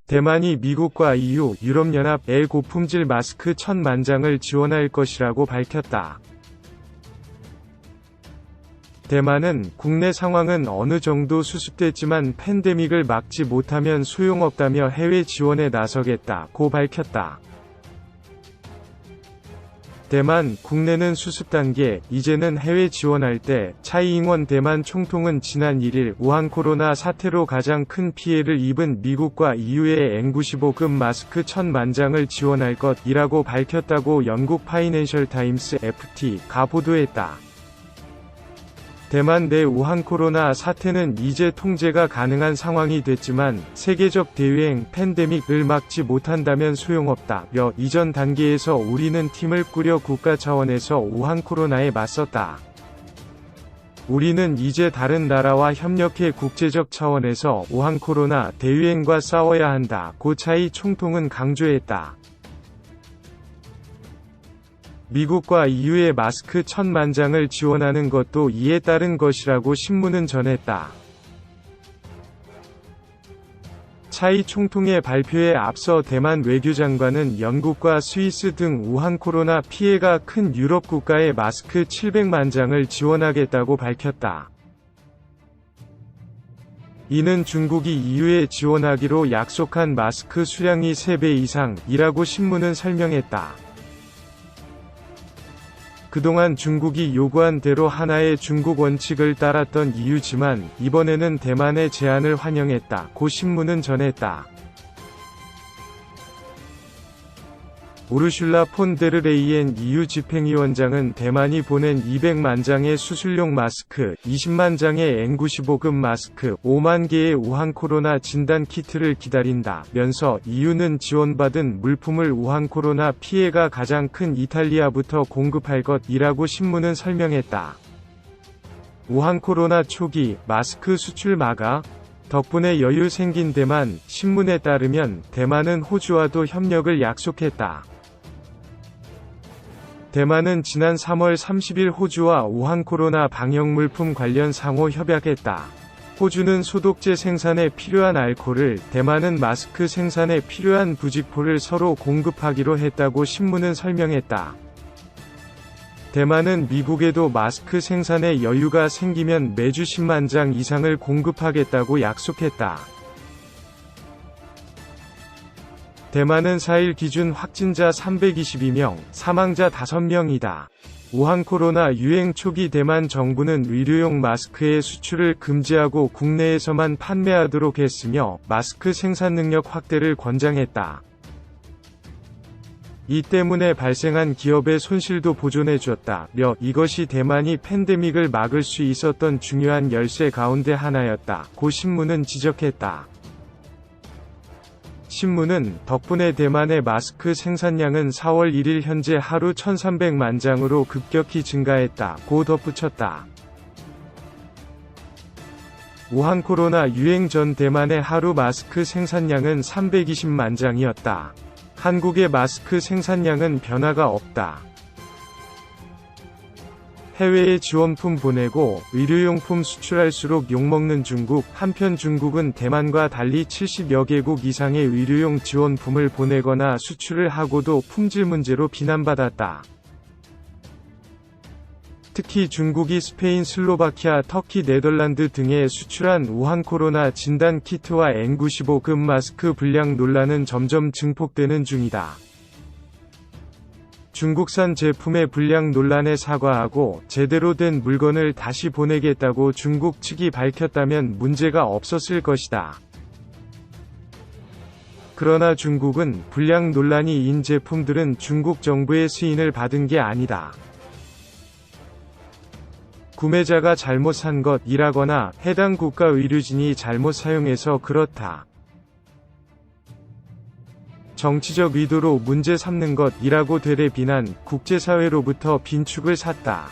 대만이 미국과 EU, 유럽연합에 고품질 마스크 1,000만 장을 지원할 것이라고 밝혔다. 대만은 국내 상황은 어느 정도 수습됐지만 팬데믹을 막지 못하면 소용없다며 해외 지원에 나서겠다고 밝혔다. 대만 국내는 수습 단계, 이제는 해외 지원할 때. 차이잉원 대만 총통은 지난 1일 우한 코로나 사태로 가장 큰 피해를 입은 미국과 EU에 N95급 마스크 1,000만 장을 지원할 것이라고 밝혔다고 영국 파이낸셜 타임스 FT가 보도했다. 대만 내 우한 코로나 사태는 이제 통제가 가능한 상황이 됐지만 세계적 대유행 팬데믹을 막지 못한다면 소용없다며 이전 단계에서 우리는 팀을 꾸려 국가 차원에서 우한 코로나에 맞섰다. 우리는 이제 다른 나라와 협력해 국제적 차원에서 우한 코로나 대유행과 싸워야 한다고 차이 총통은 강조했다. 미국과 EU의 마스크 1,000만 장을 지원하는 것도 이에 따른 것이라고 신문은 전했다. 차이 총통의 발표에 앞서 대만 외교장관은 영국과 스위스 등 우한 코로나 피해가 큰 유럽 국가에 마스크 700만 장을 지원하겠다고 밝혔다. 이는 중국이 EU에 지원하기로 약속한 마스크 수량이 3배 이상이라고 신문은 설명했다. 그동안 중국이 요구한 대로 하나의 중국 원칙을 따랐던 EU지만 이번에는 대만의 제안을 환영했다고 신문은 전했다. 우르슐라 폰 데르 레이엔 EU 집행위원장은 대만이 보낸 200만 장의 수술용 마스크, 20만 장의 N95급 마스크, 5만 개의 우한 코로나 진단 키트를 기다린다면서 EU는 지원받은 물품을 우한 코로나 피해가 가장 큰 이탈리아부터 공급할 것이라고 신문은 설명했다. 우한 코로나 초기 마스크 수출 마가 덕분에 여유 생긴 대만. 신문에 따르면 대만은 호주와도 협력을 약속했다. 대만은 지난 3월 30일 호주와 우한 코로나 방역 물품 관련 상호 협약했다. 호주는 소독제 생산에 필요한 알코올을, 대만은 마스크 생산에 필요한 부직포를 서로 공급하기로 했다고 신문은 설명했다. 대만은 미국에도 마스크 생산에 여유가 생기면 매주 10만 장 이상을 공급하겠다고 약속했다. 대만은 4일 기준 확진자 322명, 사망자 5명이다. 우한 코로나 유행 초기 대만 정부는 의료용 마스크의 수출을 금지하고 국내에서만 판매하도록 했으며 마스크 생산 능력 확대를 권장했다. 이 때문에 발생한 기업의 손실도 보존해줬다며 이것이 대만이 팬데믹을 막을 수 있었던 중요한 열쇠 가운데 하나였다고 신문은 지적했다. 신문은 덕분에 대만의 마스크 생산량은 4월 1일 현재 하루 1,300만 장으로 급격히 증가했다고 덧붙였다. 우한 코로나 유행 전 대만의 하루 마스크 생산량은 320만 장이었다. 한국의 마스크 생산량은 변화가 없다. 해외에 지원품 보내고 의료용품 수출할수록 욕먹는 중국. 한편 중국은 대만과 달리 70여 개국 이상의 의료용 지원품을 보내거나 수출을 하고도 품질 문제로 비난받았다. 특히 중국이 스페인, 슬로바키아, 터키, 네덜란드 등에 수출한 우한 코로나 진단 키트와 N95급 마스크 불량 논란은 점점 증폭되는 중이다. 중국산 제품의 불량 논란에 사과하고 제대로 된 물건을 다시 보내겠다고 중국 측이 밝혔다면 문제가 없었을 것이다. 그러나 중국은 불량 논란이 인 제품들은 중국 정부의 승인을 받은 게 아니다. 구매자가 잘못 산 것이라거나 해당 국가 의료진이 잘못 사용해서 그렇다. 정치적 의도로 문제 삼는 것이라고 되레 비난. 국제사회로부터 빈축을 샀다.